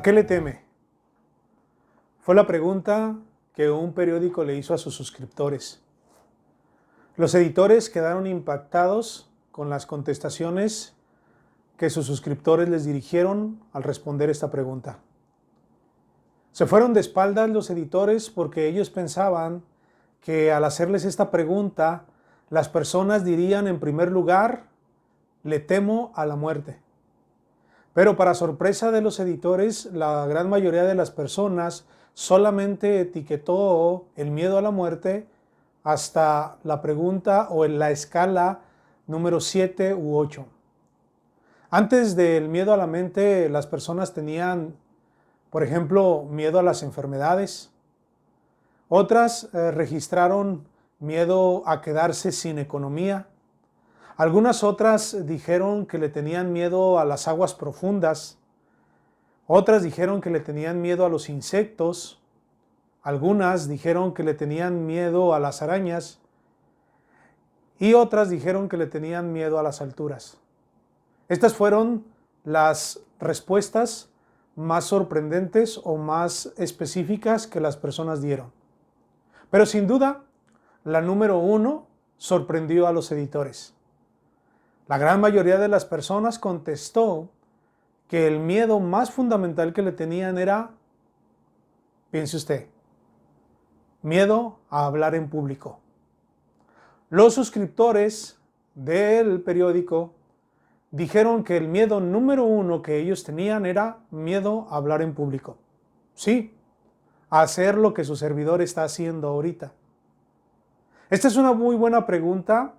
qué le teme? Fue la pregunta que un periódico le hizo a sus suscriptores. Los editores quedaron impactados con las contestaciones que sus suscriptores les dirigieron al responder esta pregunta. Se fueron de espaldas los editores porque ellos pensaban que al hacerles esta pregunta, las personas dirían en primer lugar, le temo a la muerte. Pero para sorpresa de los editores, la gran mayoría de las personas solamente etiquetó el miedo a la muerte hasta la pregunta o en la escala número 7 u 8. Antes del miedo a la mente, las personas tenían, por ejemplo, miedo a las enfermedades. Otras registraron miedo a quedarse sin economía. Algunas otras dijeron que le tenían miedo a las aguas profundas. Otras dijeron que le tenían miedo a los insectos. Algunas dijeron que le tenían miedo a las arañas. Y otras dijeron que le tenían miedo a las alturas. Estas fueron las respuestas más sorprendentes o más específicas que las personas dieron. Pero sin duda, la número 1 sorprendió a los editores. La gran mayoría de las personas contestó que el miedo más fundamental que le tenían era, piense usted, miedo a hablar en público. Los suscriptores del periódico dijeron que el miedo número 1 que ellos tenían era miedo a hablar en público. Sí, a hacer lo que su servidor está haciendo ahorita. Esta es una muy buena pregunta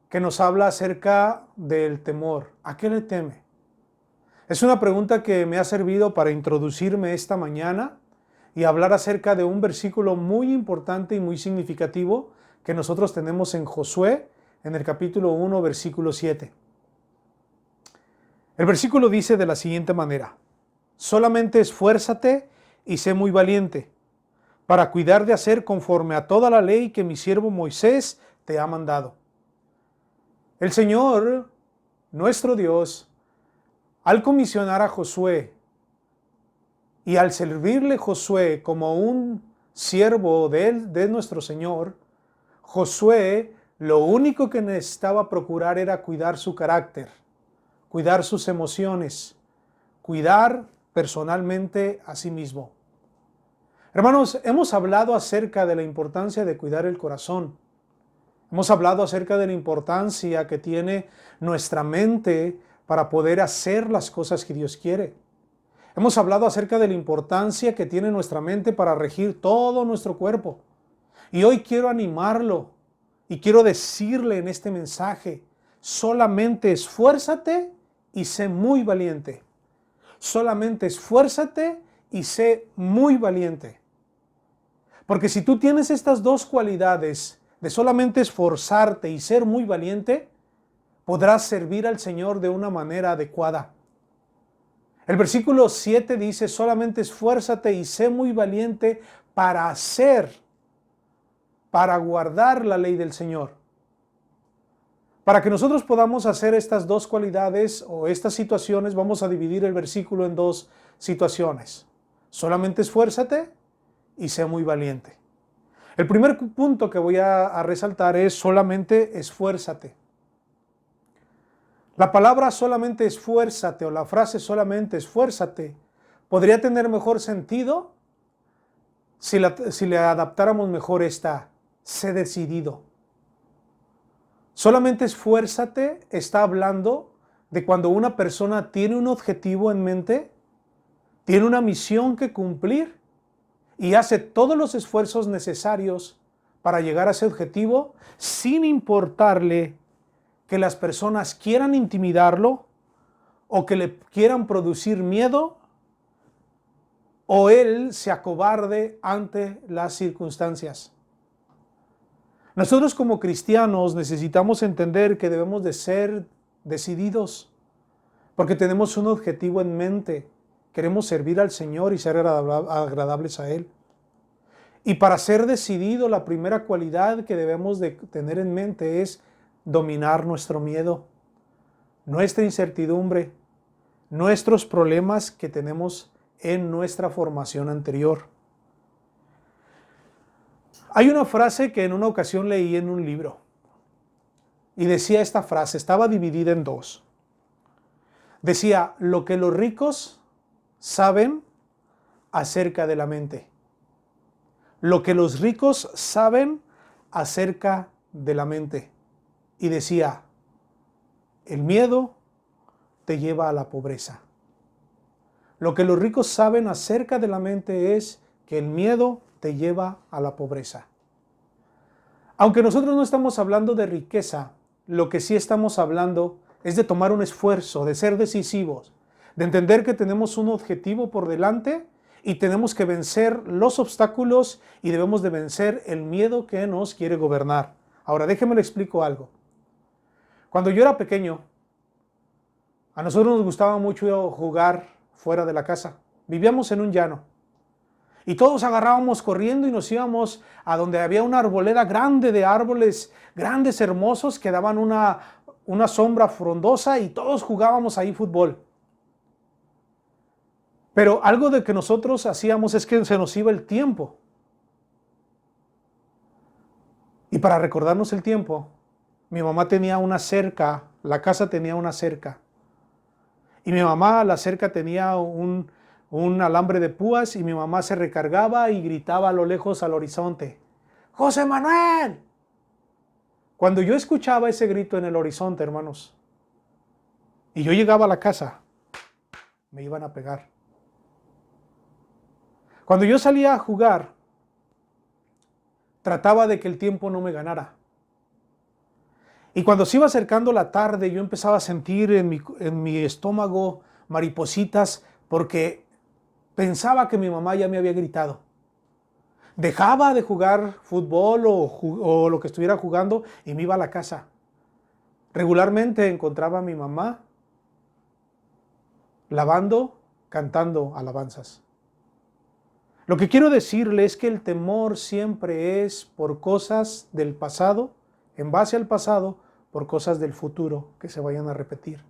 que nos habla acerca del temor. ¿A qué le teme? Es una pregunta que me ha servido para introducirme esta mañana y hablar acerca de un versículo muy importante y muy significativo que nosotros tenemos en Josué, en el capítulo 1, versículo 7. El versículo dice de la siguiente manera: solamente esfuérzate y sé muy valiente, para cuidar de hacer conforme a toda la ley que mi siervo Moisés te ha mandado. El Señor, nuestro Dios, al comisionar a Josué y al servirle Josué como un siervo de nuestro Señor, Josué lo único que necesitaba procurar era cuidar su carácter, cuidar sus emociones, cuidar personalmente a sí mismo. Hermanos, hemos hablado acerca de la importancia de cuidar el corazón. Hemos hablado acerca de la importancia que tiene nuestra mente para poder hacer las cosas que Dios quiere. Hemos hablado acerca de la importancia que tiene nuestra mente para regir todo nuestro cuerpo. Y hoy quiero animarlo y quiero decirle en este mensaje, solamente esfuérzate y sé muy valiente. Solamente esfuérzate y sé muy valiente. Porque si tú tienes estas dos cualidades, de solamente esforzarte y ser muy valiente, podrás servir al Señor de una manera adecuada. El versículo 7 dice, solamente esfuérzate y sé muy valiente para hacer, para guardar la ley del Señor. Para que nosotros podamos hacer estas dos cualidades o estas situaciones, vamos a dividir el versículo en dos situaciones. Solamente esfuérzate y sé muy valiente. El primer punto que voy a resaltar es solamente esfuérzate. La palabra solamente esfuérzate o la frase solamente esfuérzate podría tener mejor sentido si le adaptáramos mejor esta, sé decidido. Solamente esfuérzate está hablando de cuando una persona tiene un objetivo en mente, tiene una misión que cumplir y hace todos los esfuerzos necesarios para llegar a ese objetivo sin importarle que las personas quieran intimidarlo o que le quieran producir miedo o él se acobarde ante las circunstancias. Nosotros como cristianos necesitamos entender que debemos de ser decididos porque tenemos un objetivo en mente. Queremos servir al Señor y ser agradables a Él. Y para ser decidido, la primera cualidad que debemos de tener en mente es dominar nuestro miedo, nuestra incertidumbre, nuestros problemas que tenemos en nuestra formación anterior. Hay una frase que en una ocasión leí en un libro y decía esta frase, estaba dividida en dos. Decía, lo que los ricos saben acerca de la mente. Lo que los ricos saben acerca de la mente. Y decía, el miedo te lleva a la pobreza. Lo que los ricos saben acerca de la mente es que el miedo te lleva a la pobreza. Aunque nosotros no estamos hablando de riqueza, lo que sí estamos hablando es de tomar un esfuerzo, de ser decisivos, de entender que tenemos un objetivo por delante y tenemos que vencer los obstáculos y debemos de vencer el miedo que nos quiere gobernar. Ahora, déjeme le explico algo. Cuando yo era pequeño, a nosotros nos gustaba mucho jugar fuera de la casa. Vivíamos en un llano. Y todos agarrábamos corriendo y nos íbamos a donde había una arboleda grande de árboles grandes, hermosos, que daban una sombra frondosa y todos jugábamos ahí fútbol. Pero algo de que nosotros hacíamos es que se nos iba el tiempo. Y para recordarnos el tiempo, mi mamá tenía una cerca, la casa tenía una cerca. Y mi mamá, la cerca tenía un alambre de púas y mi mamá se recargaba y gritaba a lo lejos al horizonte, ¡José Manuel! Cuando yo escuchaba ese grito en el horizonte, hermanos, y yo llegaba a la casa, me iban a pegar. Cuando yo salía a jugar, trataba de que el tiempo no me ganara. Y cuando se iba acercando la tarde, yo empezaba a sentir en mi estómago maripositas porque pensaba que mi mamá ya me había gritado. Dejaba de jugar fútbol o lo que estuviera jugando y me iba a la casa. Regularmente encontraba a mi mamá lavando, cantando alabanzas. Lo que quiero decirle es que el temor siempre es por cosas del pasado, en base al pasado, por cosas del futuro que se vayan a repetir.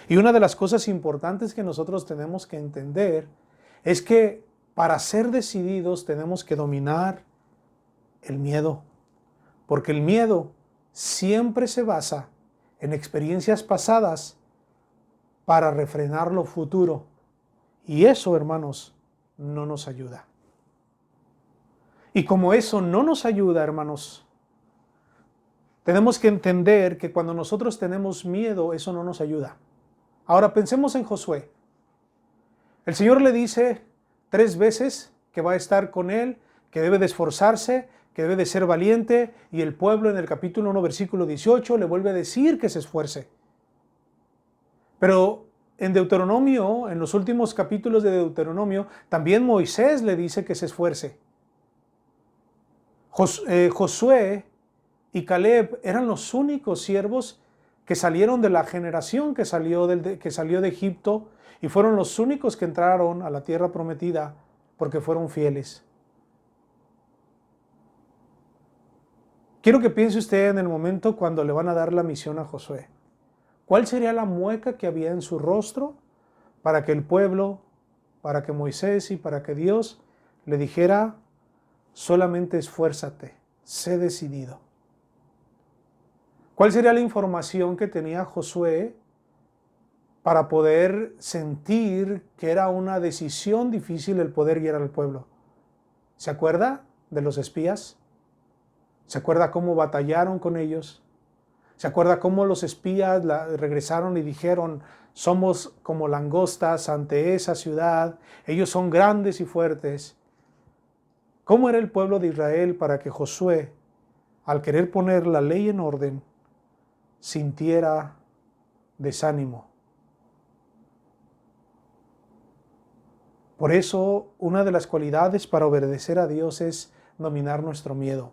Y una de las cosas importantes que nosotros tenemos que entender es que para ser decididos tenemos que dominar el miedo, porque el miedo siempre se basa en experiencias pasadas para refrenar lo futuro. Y eso, hermanos, no nos ayuda. Y como eso no nos ayuda, hermanos, tenemos que entender que cuando nosotros tenemos miedo, eso no nos ayuda. Ahora pensemos en Josué. El Señor le dice 3 veces que va a estar con él, que debe de esforzarse, que debe de ser valiente, y el pueblo en el capítulo 1, versículo 18, le vuelve a decir que se esfuerce. Pero en Deuteronomio, en los últimos capítulos de Deuteronomio, también Moisés le dice que se esfuerce. Josué y Caleb eran los únicos siervos que salieron de la generación que salió de Egipto y fueron los únicos que entraron a la tierra prometida porque fueron fieles. Quiero que piense usted en el momento cuando le van a dar la misión a Josué. ¿Cuál sería la mueca que había en su rostro para que el pueblo, para que Moisés y para que Dios le dijera, solamente esfuérzate, sé decidido? ¿Cuál sería la información que tenía Josué para poder sentir que era una decisión difícil el poder guiar al pueblo? ¿Se acuerda de los espías? ¿Se acuerda cómo batallaron con ellos? ¿Se acuerda cómo los espías regresaron y dijeron, somos como langostas ante esa ciudad, ellos son grandes y fuertes? ¿Cómo era el pueblo de Israel para que Josué, al querer poner la ley en orden, sintiera desánimo? Por eso, una de las cualidades para obedecer a Dios es dominar nuestro miedo.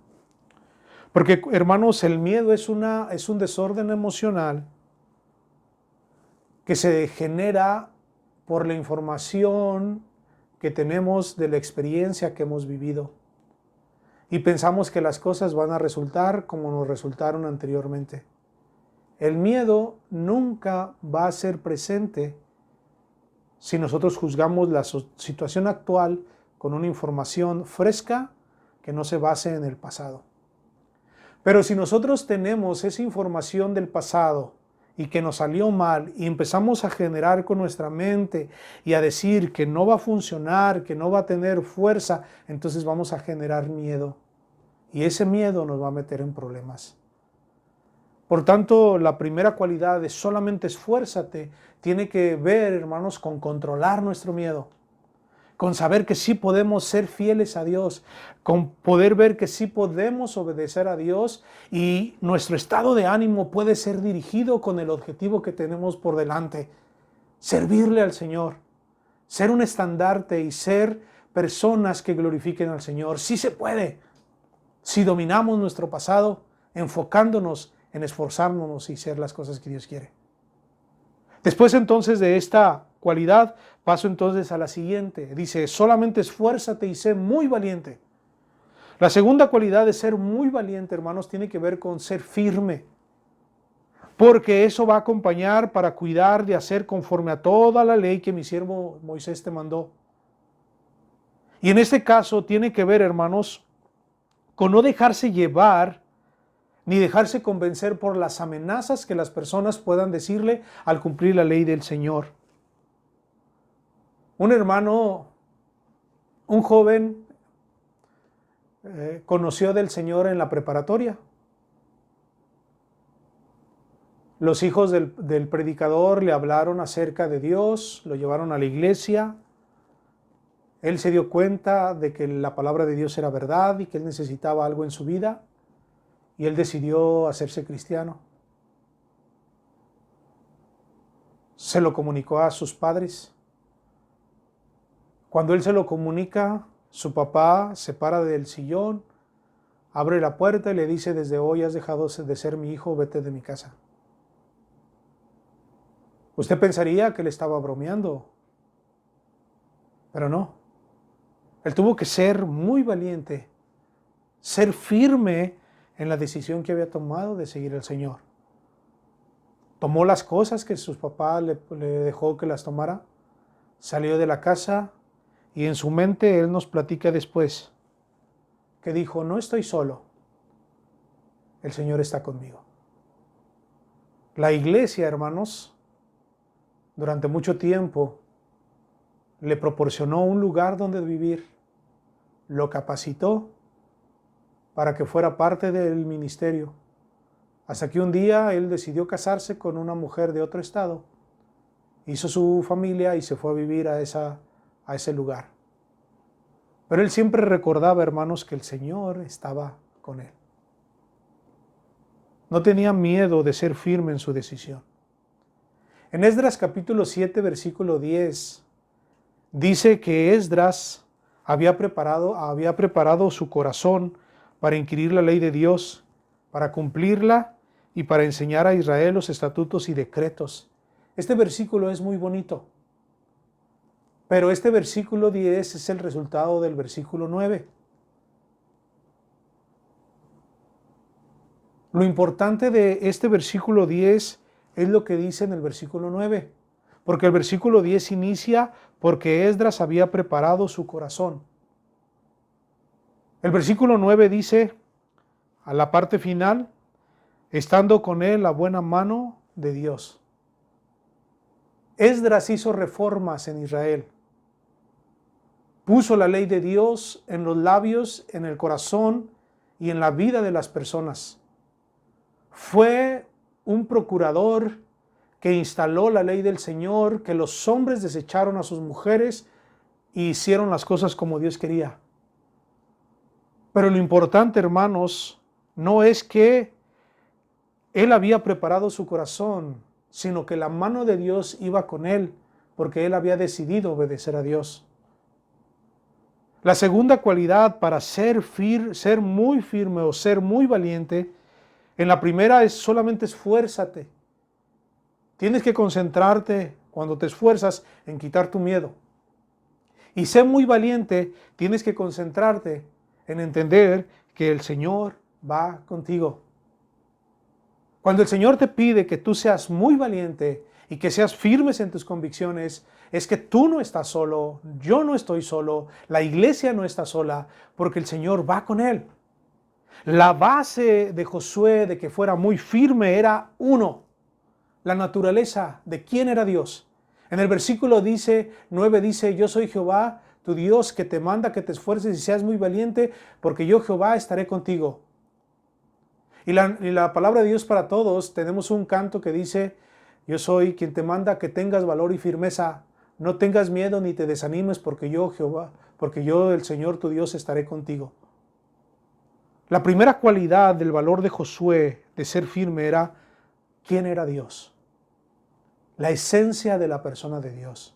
Porque, hermanos, el miedo es un desorden emocional que se genera por la información que tenemos de la experiencia que hemos vivido. Y pensamos que las cosas van a resultar como nos resultaron anteriormente. El miedo nunca va a ser presente si nosotros juzgamos la situación actual con una información fresca que no se base en el pasado. Pero si nosotros tenemos esa información del pasado y que nos salió mal y empezamos a generar con nuestra mente y a decir que no va a funcionar, que no va a tener fuerza, entonces vamos a generar miedo. Y ese miedo nos va a meter en problemas. Por tanto, la primera cualidad de solamente esfuérzate tiene que ver, hermanos, con controlar nuestro miedo, con saber que sí podemos ser fieles a Dios, con poder ver que sí podemos obedecer a Dios y nuestro estado de ánimo puede ser dirigido con el objetivo que tenemos por delante, servirle al Señor, ser un estandarte y ser personas que glorifiquen al Señor. Sí se puede, si dominamos nuestro pasado, enfocándonos en esforzarnos y ser las cosas que Dios quiere. Después entonces de esta cualidad, paso entonces a la siguiente. Dice, solamente esfuérzate y sé muy valiente. La segunda cualidad de ser muy valiente, hermanos, tiene que ver con ser firme. Porque eso va a acompañar para cuidar de hacer conforme a toda la ley que mi siervo Moisés te mandó. Y en este caso tiene que ver, hermanos, con no dejarse llevar ni dejarse convencer por las amenazas que las personas puedan decirle al cumplir la ley del Señor. Un hermano, un joven, conoció del Señor en la preparatoria. Los hijos del predicador le hablaron acerca de Dios, lo llevaron a la iglesia. Él se dio cuenta de que la palabra de Dios era verdad y que él necesitaba algo en su vida. Y él decidió hacerse cristiano. Se lo comunicó a sus padres. Cuando él se lo comunica, su papá se para del sillón, abre la puerta y le dice, desde hoy has dejado de ser mi hijo, vete de mi casa. Usted pensaría que él estaba bromeando, pero no. Él tuvo que ser muy valiente, ser firme en la decisión que había tomado de seguir al Señor. Tomó las cosas que sus papás le dejó que las tomara, salió de la casa y en su mente él nos platica después que dijo, no estoy solo, el Señor está conmigo. La iglesia, hermanos, durante mucho tiempo le proporcionó un lugar donde vivir, lo capacitó para que fuera parte del ministerio, hasta que un día él decidió casarse con una mujer de otro estado, hizo su familia y se fue a vivir a ese lugar. Pero él siempre recordaba, hermanos, que el Señor estaba con él. No tenía miedo de ser firme en su decisión. En Esdras capítulo 7, versículo 10, dice que Esdras había preparado su corazón para inquirir la ley de Dios, para cumplirla y para enseñar a Israel los estatutos y decretos. Este versículo es muy bonito, pero este versículo 10 es el resultado del versículo 9. Lo importante de este versículo 10 es lo que dice en el versículo 9, porque el versículo 10 inicia porque Esdras había preparado su corazón. El versículo 9 dice, a la parte final, estando con él la buena mano de Dios. Esdras hizo reformas en Israel. Puso la ley de Dios en los labios, en el corazón y en la vida de las personas. Fue un procurador que instaló la ley del Señor, que los hombres desecharon a sus mujeres y hicieron las cosas como Dios quería. Pero lo importante, hermanos, no es que él había preparado su corazón, sino que la mano de Dios iba con él, porque él había decidido obedecer a Dios. La segunda cualidad para ser muy firme o ser muy valiente, en la primera es solamente esfuérzate. Tienes que concentrarte cuando te esfuerzas en quitar tu miedo. Y ser muy valiente, tienes que concentrarte en entender que el Señor va contigo. Cuando el Señor te pide que tú seas muy valiente y que seas firmes en tus convicciones, es que tú no estás solo, yo no estoy solo, la iglesia no está sola, porque el Señor va con él. La base de Josué de que fuera muy firme era uno, la naturaleza de quién era Dios. En el versículo 9 dice, yo soy Jehová, tu Dios, que te manda que te esfuerces y seas muy valiente, porque yo Jehová estaré contigo. Y la palabra de Dios para todos, tenemos un canto que dice, yo soy quien te manda que tengas valor y firmeza, no tengas miedo ni te desanimes, porque yo Jehová, porque yo el Señor tu Dios estaré contigo. La primera cualidad del valor de Josué de ser firme era quién era Dios, la esencia de la persona de Dios.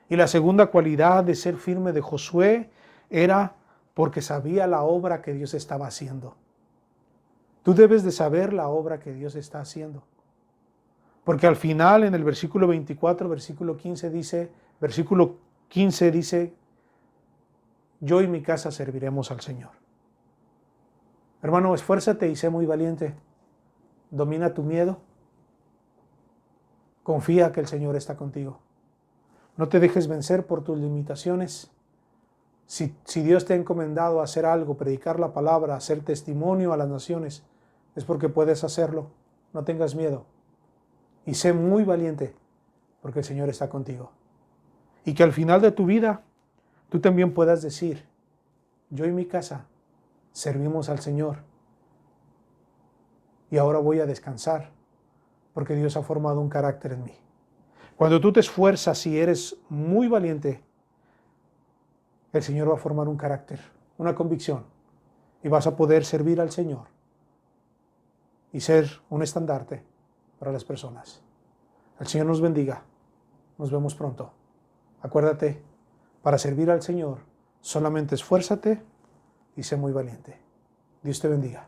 Y la segunda cualidad de ser firme de Josué era porque sabía la obra que Dios estaba haciendo. Tú debes de saber la obra que Dios está haciendo. Porque al final, en el versículo 24, versículo 15 dice, yo y mi casa serviremos al Señor. Hermano, esfuérzate y sé muy valiente. Domina tu miedo. Confía que el Señor está contigo. No te dejes vencer por tus limitaciones. Si Dios te ha encomendado a hacer algo, predicar la palabra, hacer testimonio a las naciones, es porque puedes hacerlo. No tengas miedo. Y sé muy valiente, porque el Señor está contigo. Y que al final de tu vida, tú también puedas decir, yo y mi casa servimos al Señor. Y ahora voy a descansar, porque Dios ha formado un carácter en mí. Cuando tú te esfuerzas y eres muy valiente, el Señor va a formar un carácter, una convicción, y vas a poder servir al Señor y ser un estandarte para las personas. El Señor nos bendiga. Nos vemos pronto. Acuérdate, para servir al Señor, solamente esfuérzate y sé muy valiente. Dios te bendiga.